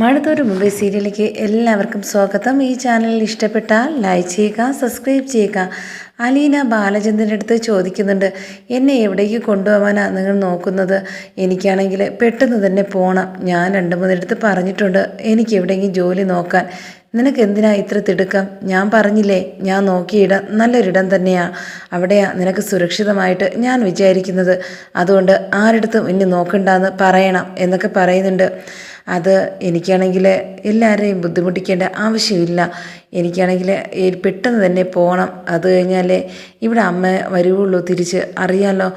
മഴത്തോട് മുമ്പേ സീരിയലിലേക്ക് എല്ലാവർക്കും സ്വാഗതം. ഈ ചാനൽ ഇഷ്ടപ്പെട്ടാൽ ലൈക്ക് ചെയ്യുക, സബ്സ്ക്രൈബ് ചെയ്യുക. അലീന ബാലചന്ദ്രൻ്റെ അടുത്ത് ചോദിക്കുന്നുണ്ട്, എന്നെ എവിടേക്ക് കൊണ്ടുപോകാനാണ് നിങ്ങൾ നോക്കുന്നത്? എനിക്കാണെങ്കിൽ പെട്ടെന്ന് തന്നെ പോകണം. ഞാൻ 2-3 പറഞ്ഞിട്ടുണ്ട് എനിക്ക് എവിടെയെങ്കിലും ജോലി നോക്കാൻ. നിനക്ക് എന്തിനാ ഇത്ര തിടുക്കം? ഞാൻ പറഞ്ഞില്ലേ, ഞാൻ നോക്കിയിടം നല്ലൊരിടം തന്നെയാണ്. അവിടെയാണ് നിനക്ക് സുരക്ഷിതമായിട്ട് ഞാൻ വിചാരിക്കുന്നത്. അതുകൊണ്ട് ആരെടുത്തും ഇനി നോക്കണ്ടെന്ന് പറയണം എന്നൊക്കെ പറയുന്നുണ്ട്. അത് എനിക്കാണെങ്കിൽ എല്ലാവരെയും ബുദ്ധിമുട്ടിക്കേണ്ട ആവശ്യമില്ല. എനിക്കാണെങ്കിൽ പെട്ടെന്ന് തന്നെ പോകണം. അത് കഴിഞ്ഞാലേ ഇവിടെ അമ്മ വരുവുള്ളൂ തിരിച്ച്. അറിയാലോ,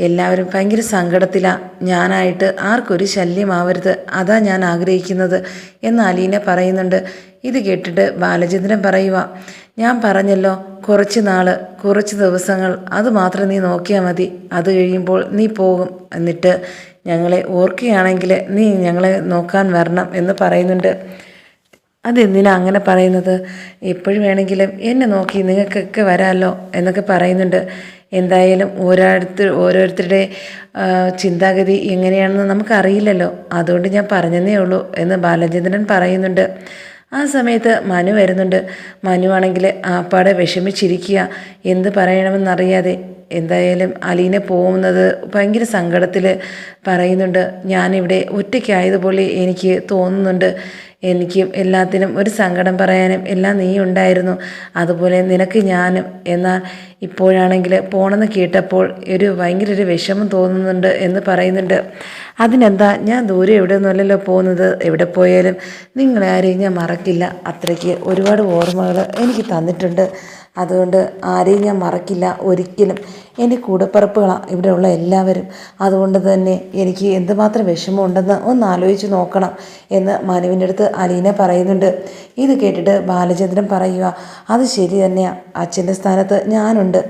എല്ലാവരും ഭയങ്കര സങ്കടത്തിലാണ്. ഞാനായിട്ട് ആർക്കൊരു ശല്യമാവരുത്, അതാ ഞാൻ ആഗ്രഹിക്കുന്നത് എന്ന് അലീന പറയുന്നുണ്ട്. ഇത് കേട്ടിട്ട് ബാലചന്ദ്രൻ പറയുക, ഞാൻ പറഞ്ഞല്ലോ, കുറച്ച് ദിവസങ്ങൾ അത് മാത്രം നീ നോക്കിയാൽ മതി. അത് കഴിയുമ്പോൾ നീ പോകും. എന്നിട്ട് ഞങ്ങളെ ഓർക്കുകയാണെങ്കിൽ നീ ഞങ്ങളെ നോക്കാൻ വരണം എന്ന് പറയുന്നുണ്ട്. അതെന്തിനാ അങ്ങനെ പറയുന്നത്? എപ്പോഴും വേണമെങ്കിലും എന്നെ നോക്കി നിങ്ങൾക്കൊക്കെ വരാമല്ലോ എന്നൊക്കെ പറയുന്നുണ്ട്. എന്തായാലും ഓരോരുത്തരുടെ ചിന്താഗതി എങ്ങനെയാണെന്ന് നമുക്കറിയില്ലല്ലോ, അതുകൊണ്ട് ഞാൻ പറഞ്ഞതേ ഉള്ളൂ എന്ന് ബാലചന്ദ്രൻ പറയുന്നുണ്ട്. ആ സമയത്ത് മനു വരുന്നുണ്ട്. മനു ആണെങ്കിൽ ആപ്പാടെ വിഷമിച്ചിരിക്കുക, എന്ത് പറയണമെന്നറിയാതെ. എന്തായാലും അലീന പോകുന്നത് ഭയങ്കര സങ്കടത്തിൽ പറയുന്നുണ്ട്. ഞാനിവിടെ ഒറ്റയ്ക്കായതുപോലെ എനിക്ക് തോന്നുന്നുണ്ട്. എനിക്കും എല്ലാത്തിനും ഒരു സങ്കടം പറയാനും എല്ലാം നീ ഉണ്ടായിരുന്നു, അതുപോലെ നിനക്ക് ഞാനും. എന്നാൽ ഇപ്പോഴാണെങ്കിൽ പോണെന്ന് കേട്ടപ്പോൾ ഭയങ്കര ഒരു വിഷമം തോന്നുന്നുണ്ട് എന്ന് പറയുന്നുണ്ട്. അതിനെന്താ, ഞാൻ ദൂരെ എവിടെ ഒന്നുമല്ലല്ലോ പോകുന്നത്. എവിടെ പോയാലും നിങ്ങളെ ആരെയും ഞാൻ മറക്കില്ല. അത്രയ്ക്ക് ഒരുപാട് ഓർമ്മകൾ എനിക്ക് തന്നിട്ടുണ്ട്. അതുകൊണ്ട് ആരെയും ഞാൻ മറക്കില്ല ഒരിക്കലും. എൻ്റെ കൂടപ്പിറപ്പുകളാണ് ഇവിടെയുള്ള എല്ലാവരും. അതുകൊണ്ട് തന്നെ എനിക്ക് എന്തുമാത്രം വിഷമമുണ്ടെന്ന് ഒന്ന് ആലോചിച്ച് നോക്കണം എന്ന് മനുവിൻ്റെ അടുത്ത് അലീന പറയുന്നുണ്ട്. ഇത് കേട്ടിട്ട് ബാലചന്ദ്രൻ പറയുക, അത് ശരി തന്നെയാണ്, അച്ഛൻ്റെ സ്ഥാനത്ത് ഞാനുണ്ട്.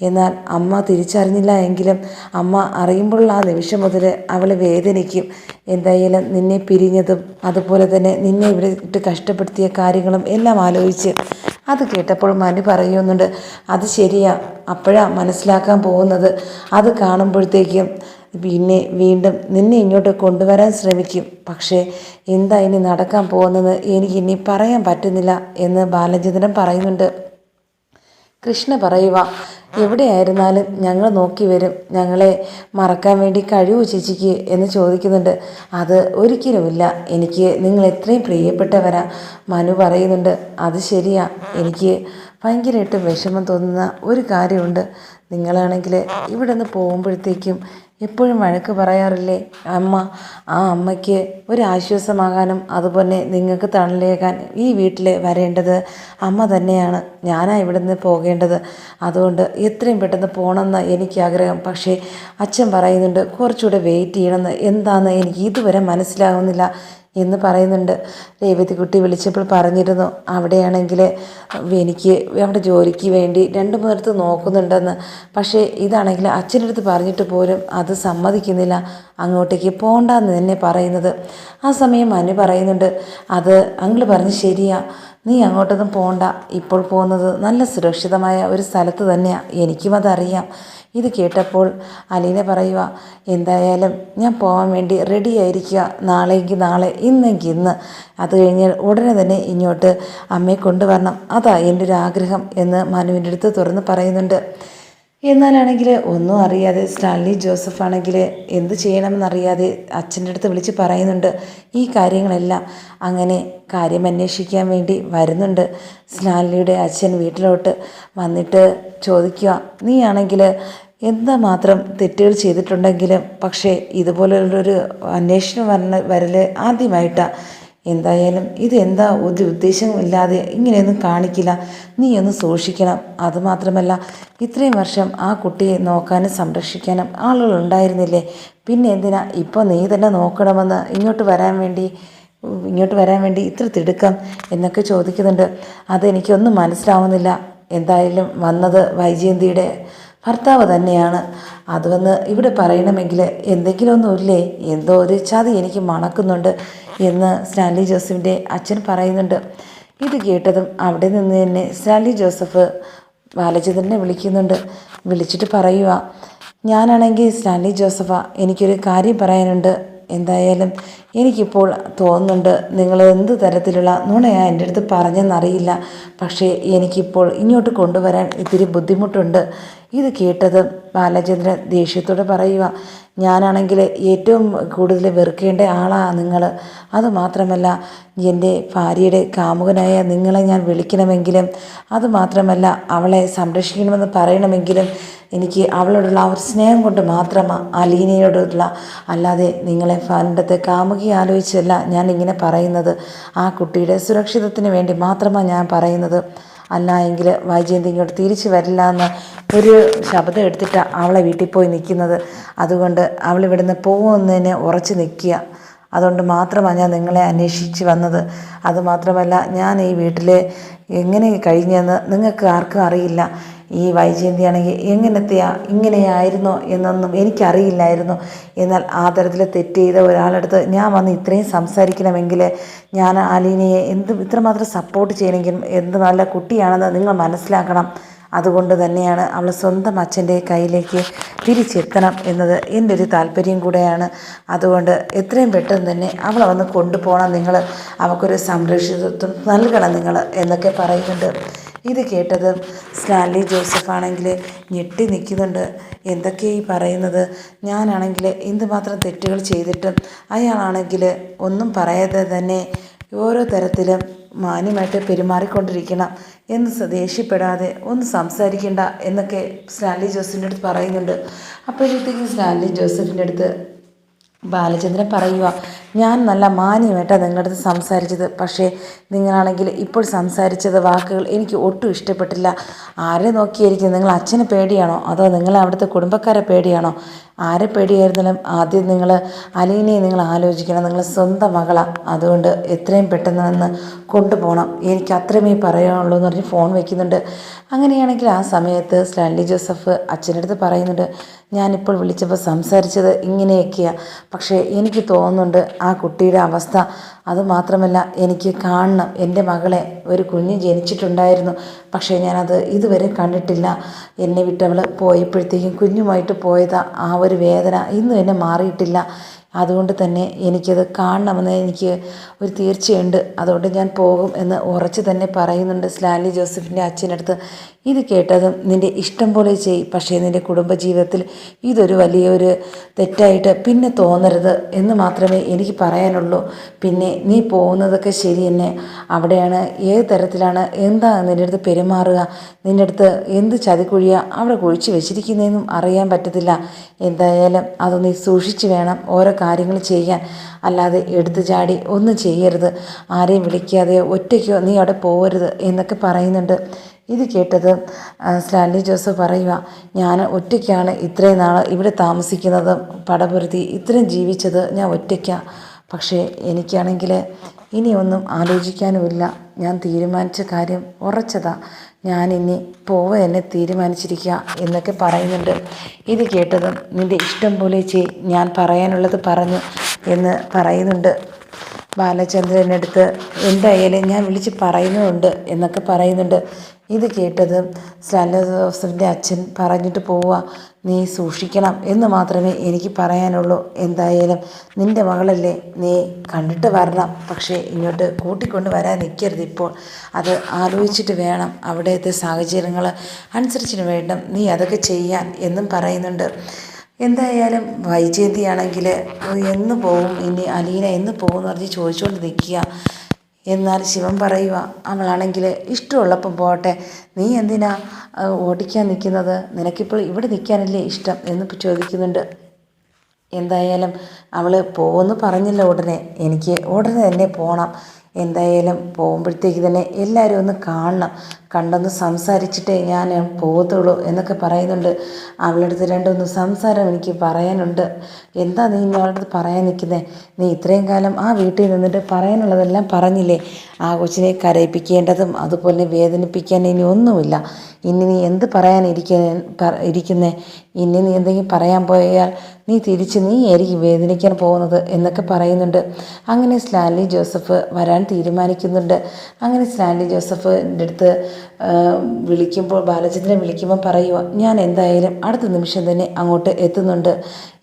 എന്നാൽ അമ്മ തിരിച്ചറിഞ്ഞില്ല എങ്കിലും അമ്മ അറിയുമ്പോഴുള്ള ആ നിമിഷം മുതൽ അവൾ വേദനിക്കും. എന്തായാലും നിന്നെ പിരിഞ്ഞതും അതുപോലെ തന്നെ നിന്നെ ഇവിടെ ഇട്ട് കഷ്ടപ്പെടുത്തിയ കാര്യങ്ങളും എല്ലാം ആലോചിച്ച്. അത് കേട്ടപ്പോൾ മനു പറയുന്നുണ്ട്, അത് ശരിയാ, അപ്പോഴാണ് മനസ്സിലാക്കാൻ പോകുന്നത്. അത് കാണുമ്പോഴത്തേക്കും പിന്നെ വീണ്ടും നിന്നെ ഇങ്ങോട്ട് കൊണ്ടുവരാൻ ശ്രമിക്കും. പക്ഷേ എന്താ ഇനി നടക്കാൻ പോകുന്നത് എനിക്കിനി പറയാൻ പറ്റുന്നില്ല എന്ന് ബാലചന്ദ്രൻ പറയുന്നുണ്ട്. കൃഷ്ണ പറയുക, എവിടെയായിരുന്നാലും ഞങ്ങൾ നോക്കി വരും. ഞങ്ങളെ മറക്കാൻ വേണ്ടി കഴിവു ചേച്ചിക്ക് എന്ന് ചോദിക്കുന്നുണ്ട്. അത് ഒരിക്കലുമില്ല, എനിക്ക് നിങ്ങൾ എത്രയും പ്രിയപ്പെട്ടവരാ. മനു പറയുന്നുണ്ട്. അത് ശരിയാ, എനിക്ക് ഭയങ്കരമായിട്ട് വിഷമം തോന്നുന്ന ഒരു കാര്യമുണ്ട്. നിങ്ങളാണെങ്കിൽ ഇവിടെ നിന്ന് പോകുമ്പോഴത്തേക്കും എപ്പോഴും വഴക്ക് പറയാറില്ലേ അമ്മ? ആ അമ്മയ്ക്ക് ഒരു ആശ്വാസമാകാനും അതുപോലെ നിങ്ങൾക്ക് തണലേകാൻ ഈ വീട്ടിൽ വരേണ്ടത് അമ്മ തന്നെയാണ്. ഞാനാ ഇവിടെ നിന്ന് പോകേണ്ടത്. അതുകൊണ്ട് എത്രയും പെട്ടെന്ന് പോകണമെന്ന് എനിക്ക് ആഗ്രഹം. പക്ഷേ അച്ഛൻ പറയുന്നുണ്ട് കുറച്ചുകൂടെ വെയിറ്റ് ചെയ്യണമെന്ന്. എന്താണെന്ന് എനിക്ക് ഇതുവരെ മനസ്സിലാകുന്നില്ല എന്ന് പറയുന്നുണ്ട്. രേവതിക്കുട്ടി വിളിച്ചപ്പോൾ പറഞ്ഞിരുന്നു, അവിടെയാണെങ്കിൽ എനിക്ക് അവിടെ ജോലിക്ക് വേണ്ടി 2-3 നോക്കുന്നുണ്ടെന്ന്. പക്ഷേ ഇതാണെങ്കിൽ അച്ഛൻ്റെ അടുത്ത് പറഞ്ഞിട്ട് പോലും അത് സമ്മതിക്കുന്നില്ല, അങ്ങോട്ടേക്ക് പോകണ്ടെന്ന് തന്നെ പറയുന്നത്. ആ സമയം മനു പറയുന്നുണ്ട്, അത് അങ്കിൾ പറഞ്ഞ് ശരിയാ, നീ അങ്ങോട്ടൊന്നും പോകണ്ട. ഇപ്പോൾ പോകുന്നത് നല്ല സുരക്ഷിതമായ ഒരു സ്ഥലത്ത് തന്നെയാണ്, എനിക്കും അതറിയാം. ഇത് കേട്ടപ്പോൾ അലീന പറയുക, എന്തായാലും ഞാൻ പോകാൻ വേണ്ടി റെഡി ആയിരിക്കുക. നാളെയെങ്കിൽ നാളെ, ഇന്നെങ്കിൽ ഇന്ന്. അത് കഴിഞ്ഞാൽ ഉടനെ തന്നെ ഇങ്ങോട്ട് അമ്മയെ കൊണ്ടുവരണം. അതാ എൻ്റെ ഒരു ആഗ്രഹം എന്ന് മനുവിൻ്റെ അടുത്ത് തുറന്ന് പറയുന്നുണ്ട്. എന്നാലാണെങ്കിൽ ഒന്നും അറിയാതെ സ്റ്റാൻലി ജോസഫ് ആണെങ്കിൽ എന്ത് ചെയ്യണമെന്നറിയാതെ അച്ഛൻ്റെ അടുത്ത് വിളിച്ച് പറയുന്നുണ്ട് ഈ കാര്യങ്ങളെല്ലാം. അങ്ങനെ കാര്യം അന്വേഷിക്കാൻ വേണ്ടി വരുന്നുണ്ട്. സ്റ്റാൻലിയുടെ അച്ഛൻ വീട്ടിലോട്ട് വന്നിട്ട് ചോദിക്കുക, നീ ആണെങ്കിൽ എന്താ മാത്രം തെറ്റുകൾ ചെയ്തിട്ടുണ്ടെങ്കിലും പക്ഷേ ഇതുപോലുള്ളൊരു അന്വേഷണം വരൽ ആദ്യമായിട്ടാണ്. എന്തായാലും ഇതെന്താ ഒരു ഉദ്ദേശമില്ലാതെ ഇങ്ങനെയൊന്നും കാണിക്കില്ല. നീ ഒന്ന് സൂക്ഷിക്കണം. അതുമാത്രമല്ല, ഇത്രയും വർഷം ആ കുട്ടിയെ നോക്കാനും സംരക്ഷിക്കാനും ആളുകൾ ഉണ്ടായിരുന്നില്ലേ? പിന്നെ എന്തിനാ ഇപ്പോൾ നീ തന്നെ നോക്കണമെന്ന് ഇങ്ങോട്ട് വരാൻ വേണ്ടി ഇത്ര തിടുക്കം എന്നൊക്കെ ചോദിക്കുന്നുണ്ട്. അതെനിക്കൊന്നും മനസ്സിലാവുന്നില്ല. എന്തായാലും വന്നത് വൈജയന്തിയുടെ ഭർത്താവ് തന്നെയാണ്. അതുവന്ന് ഇവിടെ പറയണമെങ്കിൽ എന്തെങ്കിലുമൊന്നുമില്ലേ? എന്തോ ഒരു ചതി എനിക്ക് മണക്കുന്നുണ്ട് എന്ന് സ്റ്റാൻലി ജോസഫിൻ്റെ അച്ഛൻ പറയുന്നുണ്ട്. ഇത് കേട്ടതും അവിടെ നിന്ന് തന്നെ സ്റ്റാൻലി ജോസഫ് ബാലചന്ദ്രനെ വിളിക്കുന്നുണ്ട്. വിളിച്ചിട്ട് പറയുക, ഞാനാണെങ്കിൽ സ്റ്റാൻലി ജോസഫാ, എനിക്കൊരു കാര്യം പറയാനുണ്ട്. എന്തായാലും എനിക്കിപ്പോൾ തോന്നുന്നുണ്ട് നിങ്ങൾ എന്ത് തരത്തിലുള്ള നുണയാണ് എൻ്റെ അടുത്ത് പറഞ്ഞെന്നറിയില്ല. പക്ഷേ എനിക്കിപ്പോൾ ഇങ്ങോട്ട് കൊണ്ടുവരാൻ ഇത്തിരി ബുദ്ധിമുട്ടുണ്ട്. ഇത് കേട്ടത് ബാലചന്ദ്രൻ ദേഷ്യത്തോടെ പറയുക, ഞാനാണെങ്കിൽ ഏറ്റവും കൂടുതൽ വെറുക്കേണ്ട ആളാണ് നിങ്ങൾ. അതുമാത്രമല്ല, എൻ്റെ ഭാര്യയുടെ കാമുകനായ നിങ്ങളെ ഞാൻ വിളിക്കണമെങ്കിലും, അതുമാത്രമല്ല അവളെ സംരക്ഷിക്കണമെന്ന് പറയണമെങ്കിലും എനിക്ക് അവളോടുള്ള ആ ഒരു സ്നേഹം കൊണ്ട് മാത്രമാണ്, അലീനയോടുള്ള. അല്ലാതെ നിങ്ങളെ പണ്ടത്തെ കാമുകി ആലോചിച്ചല്ല ഞാൻ ഇങ്ങനെ പറയുന്നത്. ആ കുട്ടിയുടെ സുരക്ഷിതത്തിന് വേണ്ടി മാത്രമാണ് ഞാൻ പറയുന്നത്. അല്ല എങ്കിൽ വൈജയന്തി ഇങ്ങോട്ട് തിരിച്ചു വരില്ല എന്ന് ഒരു ശബ്ദം എടുത്തിട്ടാണ് അവളെ വീട്ടിൽ പോയി നിൽക്കുന്നത്. അതുകൊണ്ട് അവളിവിടുന്ന് പോകുന്നതിന് ഉറച്ചു നിൽക്കുക. അതുകൊണ്ട് മാത്രമാണ് ഞാൻ നിങ്ങളെ അന്വേഷിച്ച് വന്നത്. അതുമാത്രമല്ല, ഞാൻ ഈ വീട്ടിൽ എങ്ങനെ കഴിഞ്ഞെന്ന് നിങ്ങൾക്ക് ആർക്കും അറിയില്ല. ഈ വൈജയന്തിയാണെങ്കിൽ എങ്ങനത്തെയാ ഇങ്ങനെയായിരുന്നോ എന്നൊന്നും എനിക്കറിയില്ലായിരുന്നു. എന്നാൽ ആ തരത്തിൽ തെറ്റ് ചെയ്ത ഒരാളടുത്ത് ഞാൻ വന്ന് ഇത്രയും സംസാരിക്കണമെങ്കിൽ ഞാൻ അലീനയെ ഇത്രമാത്രം സപ്പോർട്ട് ചെയ്യണമെങ്കിലും എന്ത് നല്ല കുട്ടിയാണെന്ന് നിങ്ങൾ മനസ്സിലാക്കണം. അതുകൊണ്ട് തന്നെയാണ് അവൾ സ്വന്തം അച്ഛൻ്റെ കയ്യിലേക്ക് തിരിച്ചെത്തണം എന്നത് എൻ്റെ ഒരു താല്പര്യം കൂടെയാണ്. അതുകൊണ്ട് എത്രയും പെട്ടെന്ന് തന്നെ അവളെ വന്ന് കൊണ്ടുപോകണം നിങ്ങൾ, അവൾക്കൊരു സംരക്ഷിതത്വം നൽകണം നിങ്ങൾ എന്നൊക്കെ പറയുന്നുണ്ട്. ഇത് കേട്ടത് സ്റ്റാൻലി ജോസഫാണെങ്കിൽ ഞെട്ടി നിൽക്കുന്നുണ്ട്. എന്തൊക്കെയായി പറയുന്നത്? ഞാനാണെങ്കിൽ എന്തുമാത്രം തെറ്റുകൾ ചെയ്തിട്ടും അയാളാണെങ്കിൽ ഒന്നും പറയാതെ തന്നെ ഓരോ തരത്തിലും മാന്യമായിട്ട് പെരുമാറിക്കൊണ്ടിരിക്കണം എന്ന് ദേഷ്യപ്പെടാതെ ഒന്ന് സംസാരിക്കേണ്ട എന്നൊക്കെ സ്റ്റാൻലി ജോസഫിൻ്റെ അടുത്ത് പറയുന്നുണ്ട്. അപ്പോഴത്തേക്കും സ്റ്റാൻലി ജോസഫിൻ്റെ അടുത്ത് ബാലചന്ദ്രൻ പറയുക, ഞാൻ നല്ല മാന്യമായിട്ടാണ് നിങ്ങളുടെ അടുത്ത് സംസാരിച്ചത്. പക്ഷേ നിങ്ങളാണെങ്കിൽ ഇപ്പോൾ സംസാരിച്ചത് വാക്കുകൾ എനിക്ക് ഒട്ടും ഇഷ്ടപ്പെട്ടില്ല. ആരെ നോക്കിയായിരിക്കും? നിങ്ങൾ അച്ഛന് പേടിയാണോ അതോ നിങ്ങളെ അവിടുത്തെ കുടുംബക്കാരെ പേടിയാണോ? ആരെ പേടിയായിരുന്നാലും ആദ്യം നിങ്ങൾ അലീനയെ നിങ്ങൾ ആലോചിക്കണം. നിങ്ങൾ സ്വന്തം മകളാണ്. അതുകൊണ്ട് എത്രയും പെട്ടെന്ന് വന്ന് കൊണ്ടുപോകണം. എനിക്ക് അത്രമേ പറയാനുള്ളൂ എന്ന് പറഞ്ഞ് ഫോൺ വയ്ക്കുന്നുണ്ട്. അങ്ങനെയാണെങ്കിൽ ആ സമയത്ത് സ്റ്റാൻലി ജോസഫ് അച്ഛൻ്റെ അടുത്ത് പറയുന്നുണ്ട്, ഞാനിപ്പോൾ വിളിച്ചപ്പോൾ സംസാരിച്ചത് ഇങ്ങനെയൊക്കെയാണ്. പക്ഷേ എനിക്ക് തോന്നുന്നുണ്ട് ആ കുട്ടിയുടെ അവസ്ഥ. അതുമാത്രമല്ല, എനിക്ക് കാണണം. എൻ്റെ മകളെ ഒരു കുഞ്ഞ് ജനിച്ചിട്ടുണ്ടായിരുന്നു. പക്ഷേ ഞാനത് ഇതുവരെ കണ്ടിട്ടില്ല. എന്നെ വിട്ടവൾ പോയപ്പോഴത്തേക്കും കുഞ്ഞുമായിട്ട് പോയതാ. ആ ഒരു വേദന ഇന്നും എന്നെ മാറിയിട്ടില്ല. അതുകൊണ്ട് തന്നെ എനിക്കത് കാണണമെന്ന് എനിക്ക് ഒരു തീർച്ചയുണ്ട്. അതുകൊണ്ട് ഞാൻ പോകും എന്ന് ഉറച്ചു തന്നെ പറയുന്നുണ്ട് സ്റ്റാൻലി ജോസഫിൻ്റെ അച്ഛനടുത്ത്. ഇത് കേട്ടതും നിൻ്റെ ഇഷ്ടം പോലെ ചെയ്, പക്ഷേ നിൻ്റെ കുടുംബജീവിതത്തിൽ ഇതൊരു വലിയൊരു തെറ്റായിട്ട് പിന്നെ തോന്നരുത് എന്ന് മാത്രമേ എനിക്ക് പറയാനുള്ളൂ. പിന്നെ നീ പോകുന്നതൊക്കെ ശരി തന്നെ. അവിടെയാണ് ഏത് തരത്തിലാണ് എന്താ നിൻ്റെ അടുത്ത് പെരുമാറുക, നിൻ്റെ അടുത്ത് എന്ത് ചതിക്കുഴിയാണ് അവിടെ കുഴിച്ച് വെച്ചിരിക്കുന്നതെന്നും അറിയാൻ പറ്റത്തില്ല. എന്തായാലും അത് നീ സൂക്ഷിച്ച് വേണം ഓരോ കാര്യങ്ങൾ ചെയ്യാൻ. അല്ലാതെ എടുത്തു ചാടി ഒന്നും ചെയ്യരുത്. ആരെയും വിളിക്കാതെയോ ഒറ്റയ്ക്കോ നീ അവിടെ പോകരുത് എന്നൊക്കെ പറയുന്നുണ്ട്. ഇത് കേട്ടത് സ്റ്റാൻലി ജോസഫ് പറയുക, ഞാൻ ഒറ്റയ്ക്കാണ് ഇത്രയും നാൾ ഇവിടെ താമസിക്കുന്നത്, പടപൊരുതി ഇത്രയും ജീവിച്ചത് ഞാൻ ഒറ്റയ്ക്കാണ്. പക്ഷേ എനിക്കാണെങ്കിൽ ഇനിയൊന്നും ആലോചിക്കാനുമില്ല. ഞാൻ തീരുമാനിച്ച കാര്യം ഉറച്ചതാ. ഞാനിനി പോവുക തന്നെ തീരുമാനിച്ചിരിക്കുക എന്നൊക്കെ പറയുന്നുണ്ട്. ഇത് കേട്ടതും നിൻ്റെ ഇഷ്ടം പോലെ ചെയ്, ഞാൻ പറയാനുള്ളത് പറഞ്ഞു എന്ന് പറയുന്നുണ്ട്. ബാലചന്ദ്രനടുത്ത് എന്തായാലും ഞാൻ വിളിച്ച് പറയുന്നുണ്ട് എന്നൊക്കെ പറയുന്നുണ്ട്. ഇത് കേട്ടത് സ്റ്റാൻലി ജോസഫിൻ്റെ അച്ഛൻ പറഞ്ഞിട്ട് പോവുക, നീ സൂക്ഷിക്കണം എന്ന് മാത്രമേ എനിക്ക് പറയാനുള്ളൂ. എന്തായാലും നിൻ്റെ മകളല്ലേ, നീ കണ്ടിട്ട് വരണം. പക്ഷേ ഇങ്ങോട്ട് കൂട്ടിക്കൊണ്ട് വരാൻ നിൽക്കരുത് ഇപ്പോൾ. അത് ആലോചിച്ചിട്ട് വേണം, അവിടുത്തെ സാഹചര്യങ്ങൾ അനുസരിച്ചിട്ട് വേണം നീ അതൊക്കെ ചെയ്യാൻ എന്നും പറയുന്നുണ്ട്. എന്തായാലും വൈജയന്തിയാണെങ്കിൽ എന്ന് പോവും, ഇനി അലീന എന്ന് പോകും എന്ന് പറഞ്ഞ് ചോദിച്ചുകൊണ്ട് നിൽക്കുക. എന്നാൽ ശിവൻ പറയുക, അവളാണെങ്കിൽ ഇഷ്ടമുള്ളപ്പം പോട്ടെ, നീ എന്തിനാ ഓടിക്കാൻ നിൽക്കുന്നത്? നിനക്കിപ്പോൾ ഇവിടെ നിൽക്കാനല്ലേ ഇഷ്ടം എന്ന് ചോദിക്കുന്നുണ്ട്. എന്തായാലും അവൾ പോകുമെന്ന് പറഞ്ഞില്ല ഉടനെ, എനിക്ക് ഉടനെ തന്നെ പോകണം. എന്തായാലും പോകുമ്പോഴത്തേക്ക് തന്നെ എല്ലാവരും ഒന്ന് കാണണം, കണ്ടൊന്ന് സംസാരിച്ചിട്ടേ ഞാൻ പോകത്തുള്ളൂ എന്നൊക്കെ പറയുന്നുണ്ട്. അവളുടെ അടുത്ത് രണ്ടൊന്ന് സംസാരം എനിക്ക് പറയാനുണ്ട്. എന്താ നീ അവളുടെ അടുത്ത് പറയാൻ നിൽക്കുന്നത്? നീ ഇത്രയും കാലം ആ വീട്ടിൽ നിന്നിട്ട് പറയാനുള്ളതെല്ലാം പറഞ്ഞില്ലേ? ആ കൊച്ചിനെ കരയിപ്പിക്കേണ്ടതും അതുപോലെ വേദനിപ്പിക്കാൻ ഇനി ഒന്നുമില്ല. ഇനി നീ എന്ത് ഇരിക്കുന്നേ? ഇനി നീ എന്തെങ്കിലും പറയാൻ പോയാൽ നീ തിരിച്ച് നീ ആയിരിക്കും വേദനിക്കാൻ പോകുന്നത് എന്നൊക്കെ പറയുന്നുണ്ട്. അങ്ങനെ സ്റ്റാൻലി ജോസഫ് വരാൻ തീരുമാനിക്കുന്നുണ്ട്. അങ്ങനെ സ്റ്റാൻലി ജോസഫിൻ്റെ അടുത്ത് വിളിക്കുമ്പോൾ ബാലചന്ദ്രൻ വിളിക്കുമ്പോൾ പറയുക, ഞാൻ എന്തായാലും അടുത്ത നിമിഷം തന്നെ അങ്ങോട്ട് എത്തുന്നുണ്ട്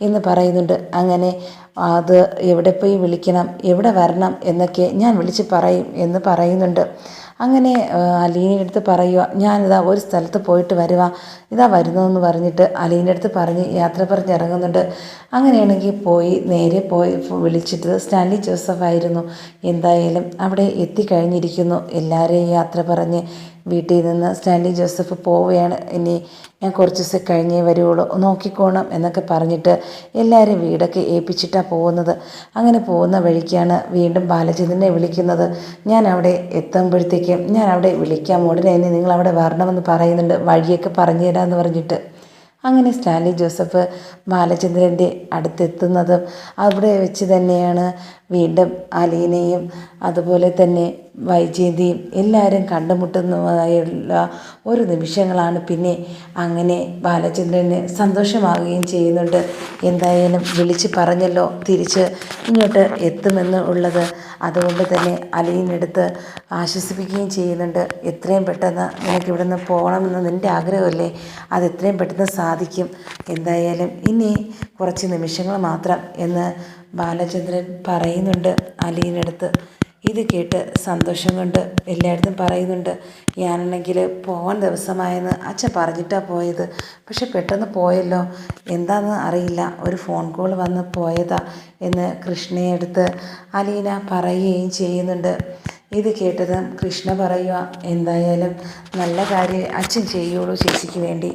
എന്ന് പറയുന്നുണ്ട്. അങ്ങനെ അത് എവിടെ പോയി വിളിക്കണം, എവിടെ വരണം എന്നൊക്കെ ഞാൻ വിളിച്ച് പറയും എന്ന് പറയുന്നുണ്ട്. അങ്ങനെ അലീനയുടെ അടുത്ത് പറയുക, ഞാനിതാ ഒരു സ്ഥലത്ത് പോയിട്ട് വരുക, ഇതാ വരുന്നതെന്ന് പറഞ്ഞിട്ട് അലീനയുടെ അടുത്ത് പറഞ്ഞ് യാത്ര പറഞ്ഞിറങ്ങുന്നുണ്ട്. അങ്ങനെയാണെങ്കിൽ നേരെ പോയി വിളിച്ചിട്ട് സ്റ്റാൻലി ജോസഫ് ആയിരുന്നു. എന്തായാലും അവിടെ എത്തിക്കഴിഞ്ഞിരിക്കുന്നു. എല്ലാവരെയും യാത്ര പറഞ്ഞ് വീട്ടിൽ നിന്ന് സ്റ്റാൻലി ജോസഫ് പോവുകയാണ്. ഇനി ഞാൻ കുറച്ച് ദിവസം കഴിഞ്ഞേ വരുവുള്ളൂ, നോക്കിക്കോണം എന്നൊക്കെ പറഞ്ഞിട്ട് എല്ലാവരും വീടൊക്കെ ഏൽപ്പിച്ചിട്ടാണ് പോകുന്നത്. അങ്ങനെ പോകുന്ന വഴിക്കാണ് വീണ്ടും ബാലചന്ദ്രനെ വിളിക്കുന്നത്. ഞാൻ അവിടെ എത്തുമ്പോഴത്തേക്കും ഞാൻ അവിടെ വിളിക്കാം, ഉടനെ തന്നെ നിങ്ങൾ അവിടെ വരണമെന്ന് പറയുന്നുണ്ട്, വഴിയൊക്കെ പറഞ്ഞു തരാമെന്ന് പറഞ്ഞിട്ട്. അങ്ങനെ സ്റ്റാൻലി ജോസഫ് ബാലചന്ദ്രൻ്റെ അടുത്തെത്തുന്നതും അവിടെ വെച്ച് തന്നെയാണ് വീണ്ടും അലീനയും അതുപോലെ തന്നെ വൈജയന്തിയും എല്ലാവരും കണ്ടുമുട്ടുന്നതായുള്ള ഒരു നിമിഷങ്ങളാണ്. പിന്നെ അങ്ങനെ ബാലചന്ദ്രന് സന്തോഷമാവുകയും ചെയ്യുന്നുണ്ട്. എന്തായാലും വിളിച്ച് പറഞ്ഞല്ലോ തിരിച്ച് ഇങ്ങോട്ട് എത്തുമെന്ന് ഉള്ളത്. അതുകൊണ്ട് തന്നെ അലീനെടുത്ത് ആശ്വസിപ്പിക്കുകയും ചെയ്യുന്നുണ്ട്. എത്രയും പെട്ടെന്ന് നിനക്ക് ഇവിടെ നിന്ന് പോകണമെന്ന് നിൻ്റെ ആഗ്രഹമല്ലേ, അത് എത്രയും പെട്ടെന്ന് സാധിക്കും. എന്തായാലും ഇനി കുറച്ച് നിമിഷങ്ങൾ മാത്രം എന്ന് ബാലചന്ദ്രൻ പറയുന്നുണ്ട് അലീനടുത്ത്. ഇത് കേട്ട് സന്തോഷം കൊണ്ട് എല്ലായിടത്തും പറയുന്നുണ്ട്, ഞാനാണെങ്കിൽ പോകാൻ ദിവസമായെന്ന് അച്ഛൻ പറഞ്ഞിട്ടാണ് പോയത്, പക്ഷെ പെട്ടെന്ന് പോയല്ലോ, എന്താണെന്ന് അറിയില്ല, ഒരു ഫോൺ കോൾ വന്ന് പോയതാ എന്ന് കൃഷ്ണയെടുത്ത് അലീന പറയുകയും ചെയ്യുന്നുണ്ട്. ഇത് കേട്ടത് കൃഷ്ണ പറയുക, എന്തായാലും നല്ല കാര്യം അച്ഛൻ ചെയ്യുള്ളൂ ചേച്ചിക്ക് വേണ്ടി.